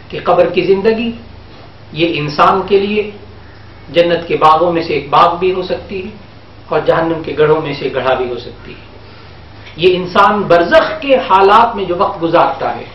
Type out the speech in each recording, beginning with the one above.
کہ قبر کی زندگی یہ انسان کے لیے جنت کے باغوں میں سے ایک باغ بھی ہو سکتی ہے اور جہنم کے گڑھوں میں سے گڑھا بھی ہو سکتی ہے. یہ انسان برزخ کے حالات میں جو وقت گزارتا ہے،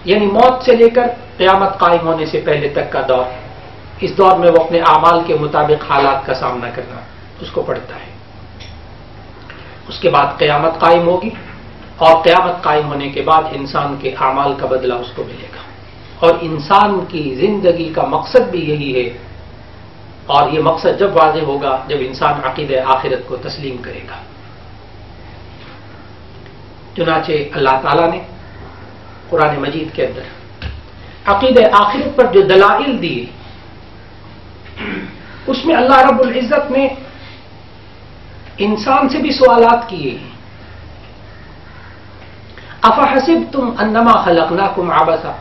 یعنی موت سے لے کر قیامت قائم ہونے سے پہلے تک کا دور، اس دور میں وہ اپنے اعمال کے مطابق حالات کا سامنا کرنا اس کو پڑتا ہے. اس کے بعد قیامت قائم ہوگی اور قیامت قائم ہونے کے بعد انسان کے اعمال کا بدلہ اس کو ملے گا. اور انسان کی زندگی کا مقصد بھی یہی ہے، اور یہ مقصد جب واضح ہوگا جب انسان عقیدہ آخرت کو تسلیم کرے گا. چنانچہ اللہ تعالیٰ نے قرآن مجید کے اندر عقیدہ آخرت پر جو دلائل دیے، اس میں اللہ رب العزت نے انسان سے بھی سوالات کیے ہیں. افحسبتم انما خلقناکم عبثا،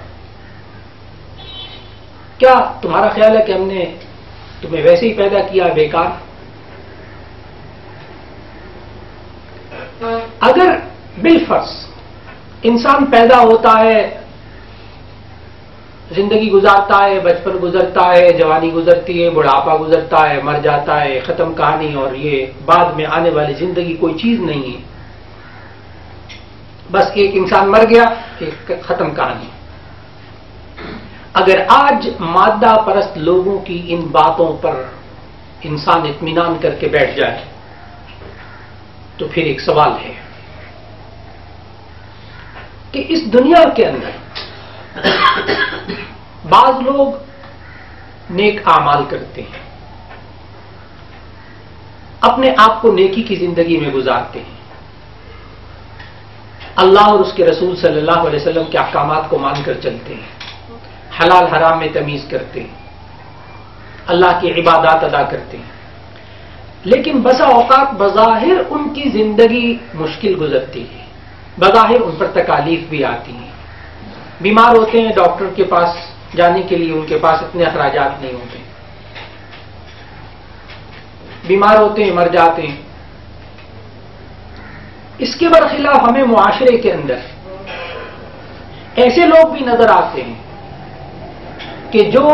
کیا تمہارا خیال ہے کہ ہم نے تمہیں ویسے ہی پیدا کیا بیکار؟ اگر بالفرض انسان پیدا ہوتا ہے، زندگی گزارتا ہے، بچپن گزرتا ہے، جوانی گزرتی ہے، بڑھاپا گزرتا ہے، مر جاتا ہے، ختم کہانی، اور یہ بعد میں آنے والی زندگی کوئی چیز نہیں ہے، بس ایک انسان مر گیا، ایک ختم کہانی. اگر آج مادہ پرست لوگوں کی ان باتوں پر انسان اطمینان کر کے بیٹھ جائے تو پھر ایک سوال ہے کہ اس دنیا کے اندر بعض لوگ نیک اعمال کرتے ہیں، اپنے آپ کو نیکی کی زندگی میں گزارتے ہیں، اللہ اور اس کے رسول صلی اللہ علیہ وسلم کے احکامات کو مان کر چلتے ہیں، حلال حرام میں تمیز کرتے ہیں، اللہ کی عبادات ادا کرتے ہیں، لیکن بسا اوقات بظاہر ان کی زندگی مشکل گزرتی ہے، بظاہر ان پر تکالیف بھی آتی ہیں، بیمار ہوتے ہیں، ڈاکٹر کے پاس جانے کے لیے ان کے پاس اتنے اخراجات نہیں ہوتے، بیمار ہوتے ہیں، مر جاتے ہیں. اس کے برخلاف ہمیں معاشرے کے اندر ایسے لوگ بھی نظر آتے ہیں کہ جو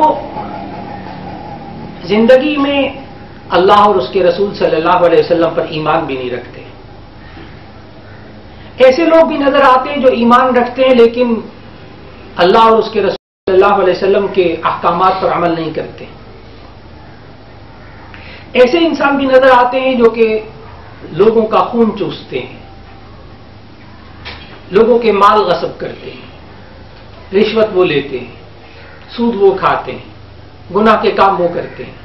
زندگی میں اللہ اور اس کے رسول صلی اللہ علیہ وسلم پر ایمان بھی نہیں رکھتے. ایسے لوگ بھی نظر آتے ہیں جو ایمان رکھتے ہیں لیکن اللہ اور اس کے رسول صلی اللہ علیہ وسلم کے احکامات پر عمل نہیں کرتے. ایسے انسان بھی نظر آتے ہیں جو کہ لوگوں کا خون چوستے ہیں، لوگوں کے مال غصب کرتے ہیں، رشوت وہ لیتے ہیں، سود وہ کھاتے ہیں، گناہ کے کام وہ کرتے ہیں،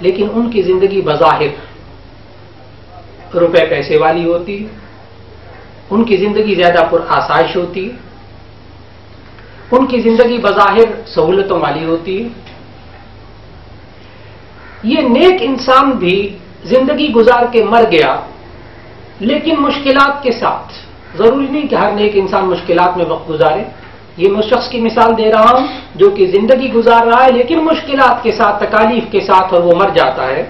لیکن ان کی زندگی بظاہر روپے پیسے والی ہوتی ہے، ان کی زندگی زیادہ پر آسائش ہوتی ہے، ان کی زندگی بظاہر سہولتوں والی ہوتی ہے. یہ نیک انسان بھی زندگی گزار کے مر گیا لیکن مشکلات کے ساتھ. ضروری نہیں کہ ہر نیک انسان مشکلات میں وقت گزارے. یہ میں شخص کی مثال دے رہا ہوں جو کہ زندگی گزار رہا ہے لیکن مشکلات کے ساتھ، تکالیف کے ساتھ، اور وہ مر جاتا ہے.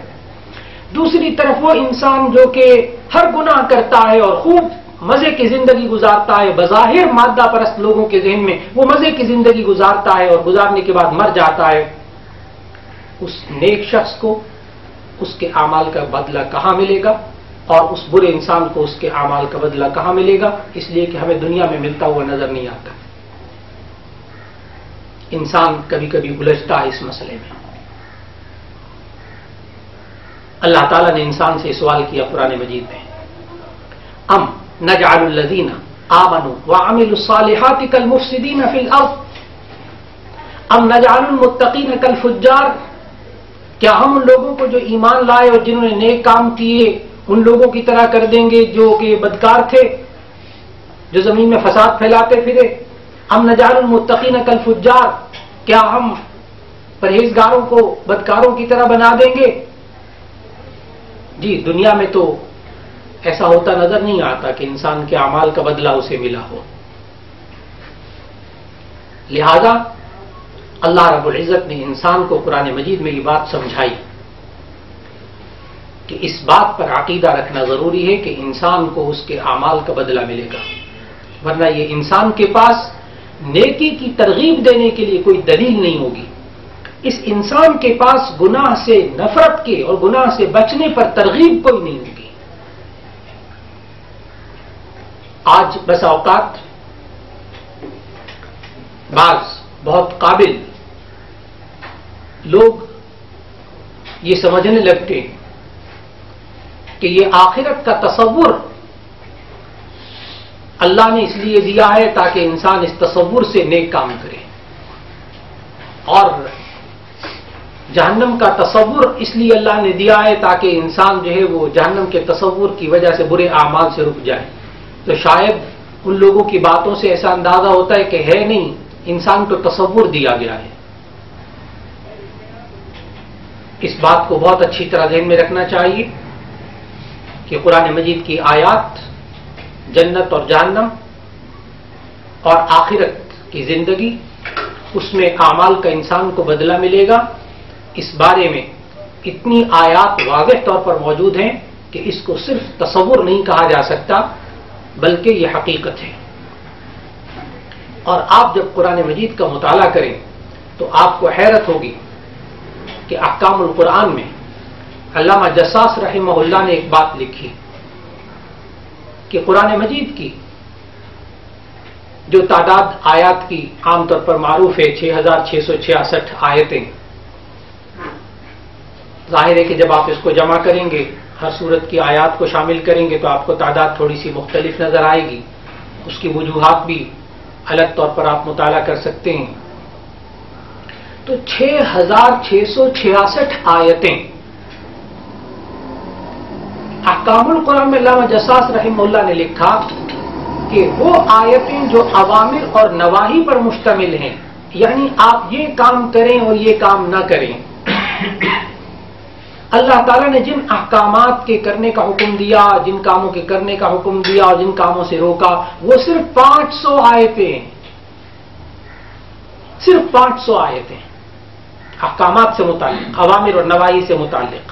دوسری طرف وہ انسان جو کہ ہر گناہ کرتا ہے اور خوب مزے کی زندگی گزارتا ہے، بظاہر مادہ پرست لوگوں کے ذہن میں وہ مزے کی زندگی گزارتا ہے اور گزارنے کے بعد مر جاتا ہے. اس نیک شخص کو اس کے اعمال کا بدلہ کہاں ملے گا اور اس برے انسان کو اس کے اعمال کا بدلہ کہاں ملے گا؟ اس لیے کہ ہمیں دنیا میں ملتا ہوا نظر نہیں آتا. انسان کبھی کبھی الجھتا ہے اس مسئلے میں. اللہ تعالیٰ نے انسان سے سوال کیا قرآن مجید میں، ام نجعل الذین آمنوا وعملوا الصالحات کالمفسدین فی الارض ام نجعل المتقین کالفجار، کیا ہم ان لوگوں کو جو ایمان لائے اور جنہوں نے نیک کام کیے ان لوگوں کی طرح کر دیں گے جو کہ بدکار تھے، جو زمین میں فساد پھیلاتے پھرے؟ ام نجعل المتقین کالفجار، کیا ہم پرہیزگاروں کو بدکاروں کی طرح بنا دیں گے؟ جی، دنیا میں تو ایسا ہوتا نظر نہیں آتا کہ انسان کے اعمال کا بدلہ اسے ملا ہو. لہذا اللہ رب العزت نے انسان کو قرآن مجید میں یہ بات سمجھائی کہ اس بات پر عقیدہ رکھنا ضروری ہے کہ انسان کو اس کے اعمال کا بدلہ ملے گا، ورنہ یہ انسان کے پاس نیکی کی ترغیب دینے کے لیے کوئی دلیل نہیں ہوگی، اس انسان کے پاس گناہ سے نفرت کے اور گناہ سے بچنے پر ترغیب کوئی نہیں ہوگی۔ آج بس اوقات بعض بہت قابل لوگ یہ سمجھنے لگتے ہیں کہ یہ آخرت کا تصور اللہ نے اس لیے دیا ہے تاکہ انسان اس تصور سے نیک کام کرے، اور جہنم کا تصور اس لیے اللہ نے دیا ہے تاکہ انسان جو ہے وہ جہنم کے تصور کی وجہ سے برے اعمال سے رک جائے۔ تو شاید ان لوگوں کی باتوں سے ایسا اندازہ ہوتا ہے کہ ہے نہیں، انسان کو تصور دیا گیا ہے۔ اس بات کو بہت اچھی طرح ذہن میں رکھنا چاہیے کہ قرآن مجید کی آیات جنت اور جہنم اور آخرت کی زندگی، اس میں اعمال کا انسان کو بدلہ ملے گا، اس بارے میں اتنی آیات واضح طور پر موجود ہیں کہ اس کو صرف تصور نہیں کہا جا سکتا بلکہ یہ حقیقت ہے۔ اور آپ جب قرآن مجید کا مطالعہ کریں تو آپ کو حیرت ہوگی کہ احکام القرآن میں علامہ جساس رحمہ اللہ نے ایک بات لکھی کہ قرآن مجید کی جو تعداد آیات کی عام طور پر معروف ہے 6666 آیتیں، ظاہر ہے کہ جب آپ اس کو جمع کریں گے، ہر سورت کی آیات کو شامل کریں گے تو آپ کو تعداد تھوڑی سی مختلف نظر آئے گی، اس کی وجوہات بھی الگ طور پر آپ مطالعہ کر سکتے ہیں۔ تو 6666 آیتیں احکام القرآن میں علامہ جساس رحمہ اللہ نے لکھا کہ وہ آیتیں جو اوامر اور نواہی پر مشتمل ہیں، یعنی آپ یہ کام کریں اور یہ کام نہ کریں، اللہ تعالیٰ نے جن احکامات کے کرنے کا حکم دیا، جن کاموں کے کرنے کا حکم دیا اور جن کاموں سے روکا، وہ صرف 500 آیتیں ہیں، صرف 500 آیتیں احکامات سے متعلق، اوامر اور نواہی سے متعلق،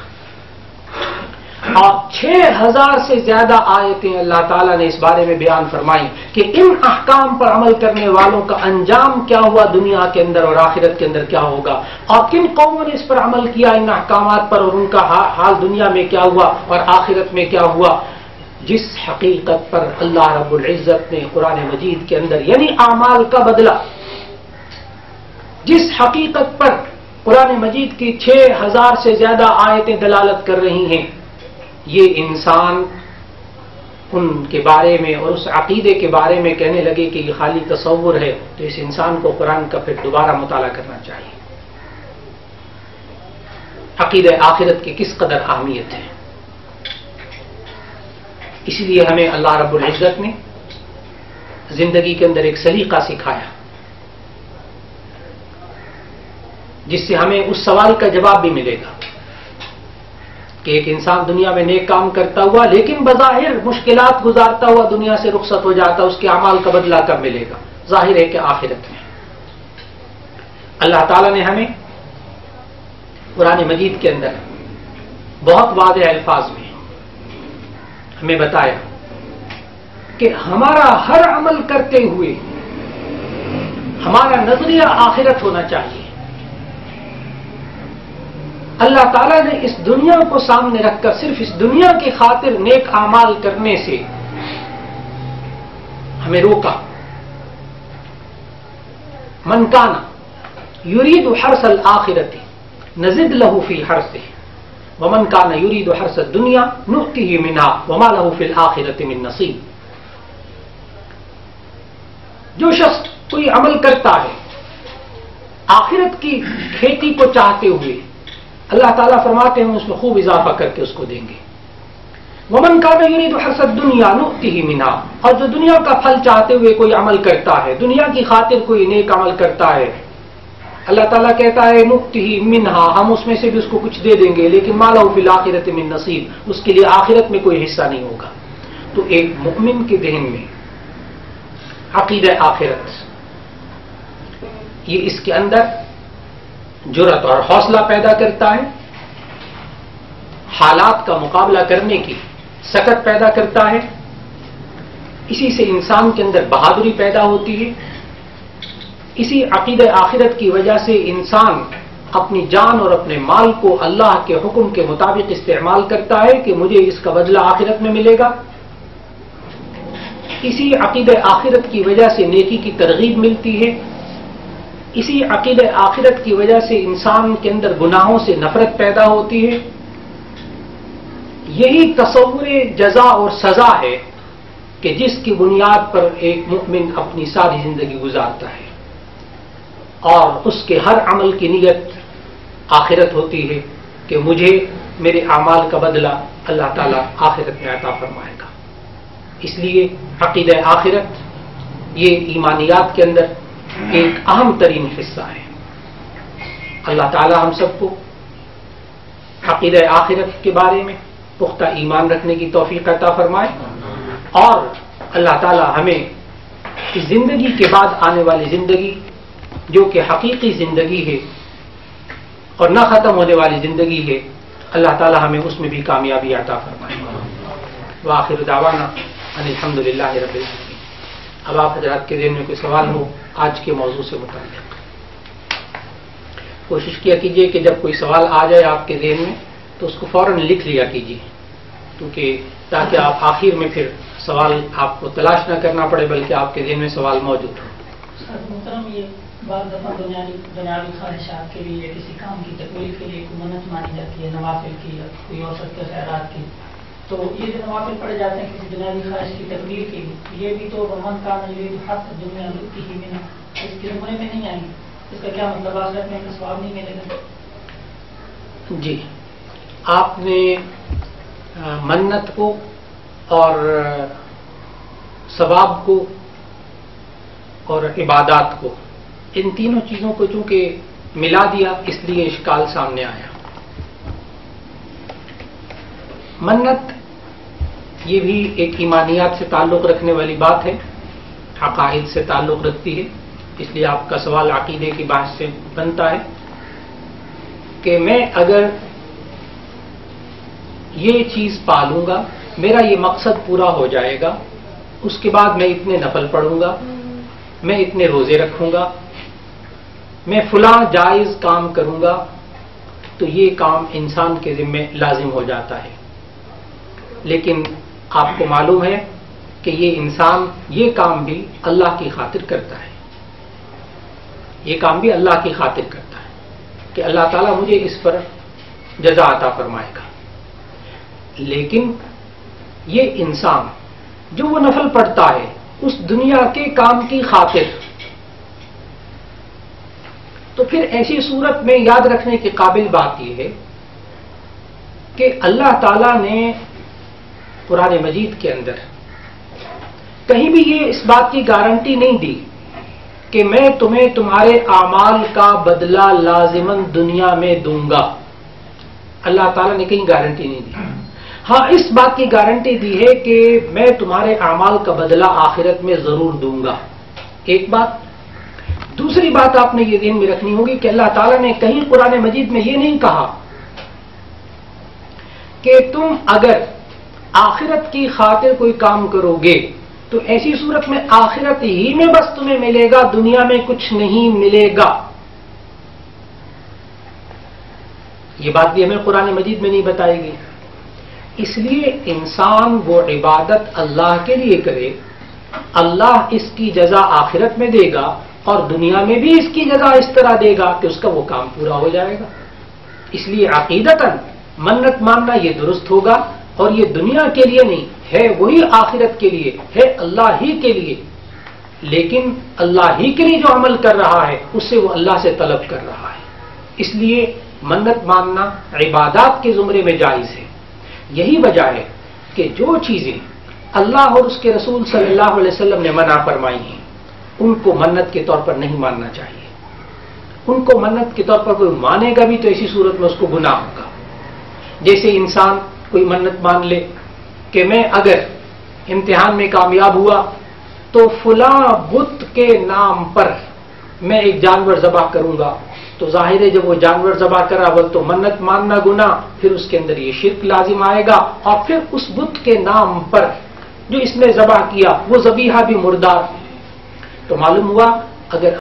اور 6000 سے زیادہ آیتیں اللہ تعالیٰ نے اس بارے میں بیان فرمائی کہ ان احکام پر عمل کرنے والوں کا انجام کیا ہوا دنیا کے اندر اور آخرت کے اندر کیا ہوگا، اور کن قوموں نے اس پر عمل کیا ان احکامات پر، اور ان کا حال دنیا میں کیا ہوا اور آخرت میں کیا ہوا۔ جس حقیقت پر اللہ رب العزت نے قرآن مجید کے اندر یعنی اعمال کا بدلہ، جس حقیقت پر قرآن مجید کی 6000 سے زیادہ آیتیں دلالت کر رہی ہیں، یہ انسان ان کے بارے میں اور اس عقیدے کے بارے میں کہنے لگے کہ یہ خالی تصور ہے، تو اس انسان کو قرآن کا پھر دوبارہ مطالعہ کرنا چاہیے۔ عقیدہ آخرت کی کس قدر اہمیت ہے، اس لیے ہمیں اللہ رب العزت نے زندگی کے اندر ایک سلیقہ سکھایا جس سے ہمیں اس سوال کا جواب بھی ملے گا کہ ایک انسان دنیا میں نیک کام کرتا ہوا لیکن بظاہر مشکلات گزارتا ہوا دنیا سے رخصت ہو جاتا، اس کے اعمال کا بدلہ کب ملے گا؟ ظاہر ہے کہ آخرت میں۔ اللہ تعالیٰ نے ہمیں قرآن مجید کے اندر بہت واضح الفاظ میں ہمیں بتایا کہ ہمارا ہر عمل کرتے ہوئے ہمارا نظریہ آخرت ہونا چاہیے۔ اللہ تعالیٰ نے اس دنیا کو سامنے رکھ کر صرف اس دنیا کی خاطر نیک اعمال کرنے سے ہمیں روکا۔ من کان یرید حرث الآخرۃ نزد له فی حرثہ ومن کان یرید حرث الدنیا نؤتہ منہا وما له فی الآخرۃ من نصیب۔ جو شخص کوئی عمل کرتا ہے آخرت کی کھیتی کو چاہتے ہوئے، اللہ تعالیٰ فرماتے ہیں اس میں خوب اضافہ کر کے اس کو دیں گے۔ ومن کان یرید حرث الدنیا نؤتہ منہا، اور جو دنیا کا پھل چاہتے ہوئے کوئی عمل کرتا ہے، دنیا کی خاطر کوئی نیک عمل کرتا ہے، اللہ تعالیٰ کہتا ہے نؤتہ منہا، ہم اس میں سے بھی اس کو کچھ دے دیں گے، لیکن ما لہ فی الآخرۃ من نصیب، اس کے لیے آخرت میں کوئی حصہ نہیں ہوگا۔ تو ایک مومن کے ذہن میں عقیدہ آخرت، یہ اس کے اندر جرأت اور حوصلہ پیدا کرتا ہے، حالات کا مقابلہ کرنے کی سکت پیدا کرتا ہے، اسی سے انسان کے اندر بہادری پیدا ہوتی ہے، اسی عقیدہ آخرت کی وجہ سے انسان اپنی جان اور اپنے مال کو اللہ کے حکم کے مطابق استعمال کرتا ہے کہ مجھے اس کا بدلہ آخرت میں ملے گا. اسی عقیدہ آخرت کی وجہ سے نیکی کی ترغیب ملتی ہے. اسی عقیدہ آخرت کی وجہ سے انسان کے اندر گناہوں سے نفرت پیدا ہوتی ہے. یہی تصور جزا اور سزا ہے کہ جس کی بنیاد پر ایک مومن اپنی ساری زندگی گزارتا ہے، اور اس کے ہر عمل کی نیت آخرت ہوتی ہے کہ مجھے میرے اعمال کا بدلہ اللہ تعالیٰ آخرت میں عطا فرمائے گا. اس لیے عقیدہ آخرت یہ ایمانیات کے اندر ایک اہم ترین حصہ ہے. اللہ تعالیٰ ہم سب کو عقیدہ آخرت کے بارے میں پختہ ایمان رکھنے کی توفیق عطا فرمائے، اور اللہ تعالیٰ ہمیں اس زندگی کے بعد آنے والی زندگی جو کہ حقیقی زندگی ہے اور نہ ختم ہونے والی زندگی ہے، اللہ تعالیٰ ہمیں اس میں بھی کامیابی عطا فرمائے. وآخر دعوانا ان الحمدللہ رب العالمین. اب آپ حضرات کے ذہن میں کوئی سوال ہو آج کے موضوع سے متعلق، کوشش کیا کیجئے کہ جب کوئی سوال آ جائے آپ کے ذہن میں تو اس کو فوراً لکھ لیا کیجیے، کیونکہ تاکہ آپ آخر میں پھر سوال آپ کو تلاش نہ کرنا پڑے بلکہ آپ کے ذہن میں سوال موجود ہو. محترم، یہ بعض دفعہ دنیاوی خواہشات کے لیے کسی کام کی تکمیل کے لیے کوئی منت مانی جاتی ہے، نوافل کی یا کوئی اور صدقہ خیرات کی، تو یہ جو نوافل پڑے جاتے ہیں کسی دنیاوی خواہش کی تکمیل کے لیے، یہ بھی تو من کان یرید حرث الدنیا نؤتہ منہا اس کے زمرے میں نہیں آئیں گے. اس کا کیا مطلب؟ آخرت میں ثواب نہیں ملے گا؟ جی، آپ نے منت کو اور ثواب کو اور عبادات کو، ان تینوں چیزوں کو چونکہ ملا دیا اس لیے اشکال سامنے آیا. منت یہ بھی ایک ایمانیات سے تعلق رکھنے والی بات ہے، عقائد سے تعلق رکھتی ہے، اس لیے آپ کا سوال عقیدے کی بحث سے بنتا ہے کہ میں اگر یہ چیز پالوں گا، میرا یہ مقصد پورا ہو جائے گا، اس کے بعد میں اتنے نفل پڑھوں گا، میں اتنے روزے رکھوں گا، میں فلاں جائز کام کروں گا، تو یہ کام انسان کے ذمے لازم ہو جاتا ہے. لیکن آپ کو معلوم ہے کہ یہ انسان یہ کام بھی اللہ کی خاطر کرتا ہے، یہ کام بھی اللہ کی خاطر کرتا ہے کہ اللہ تعالیٰ مجھے اس پر جزا عطا فرمائے گا. لیکن یہ انسان جو وہ نفل پڑھتا ہے اس دنیا کے کام کی خاطر، تو پھر ایسی صورت میں یاد رکھنے کے قابل بات یہ ہے کہ اللہ تعالیٰ نے قرآن مجید کے اندر کہیں بھی یہ اس بات کی گارنٹی نہیں دی کہ میں تمہیں تمہارے اعمال کا بدلہ لازماً دنیا میں دوں گا. اللہ تعالیٰ نے کہیں گارنٹی نہیں دی. ہاں، اس بات کی گارنٹی دی ہے کہ میں تمہارے اعمال کا بدلہ آخرت میں ضرور دوں گا. ایک بات. دوسری بات آپ نے یہ ذہن میں رکھنی ہوگی کہ اللہ تعالیٰ نے کہیں قرآن مجید میں یہ نہیں کہا کہ تم اگر آخرت کی خاطر کوئی کام کرو گے تو ایسی صورت میں آخرت ہی میں بس تمہیں ملے گا، دنیا میں کچھ نہیں ملے گا. یہ بات بھی ہمیں قرآن مجید میں نہیں بتائی گئی. اس لیے انسان وہ عبادت اللہ کے لیے کرے، اللہ اس کی جزا آخرت میں دے گا اور دنیا میں بھی اس کی جزا اس طرح دے گا کہ اس کا وہ کام پورا ہو جائے گا. اس لیے عقیدتاً منت ماننا یہ درست ہوگا، اور یہ دنیا کے لیے نہیں ہے، وہی آخرت کے لیے ہے، اللہ ہی کے لیے. لیکن اللہ ہی کے لیے جو عمل کر رہا ہے اس سے وہ اللہ سے طلب کر رہا ہے. اس لیے منت ماننا عبادات کے زمرے میں جائز ہے. یہی وجہ ہے کہ جو چیزیں اللہ اور اس کے رسول صلی اللہ علیہ وسلم نے منع فرمائی ہیں ان کو منت کے طور پر نہیں ماننا چاہیے. ان کو منت کے طور پر کوئی مانے گا بھی تو ایسی صورت میں اس کو گناہ ہوگا. جیسے انسان کوئی منت مان لے کہ میں اگر امتحان میں کامیاب ہوا تو فلاں بت کے نام پر میں ایک جانور ذبح کروں گا، تو ظاہر ہے جب وہ جانور ذبح کر رہا تو منت ماننا گناہ، پھر اس کے اندر یہ شرک لازم آئے گا، اور پھر اس بت کے نام پر جو اس نے ذبح کیا وہ ذبیحہ بھی مردار. تو معلوم ہوا اگر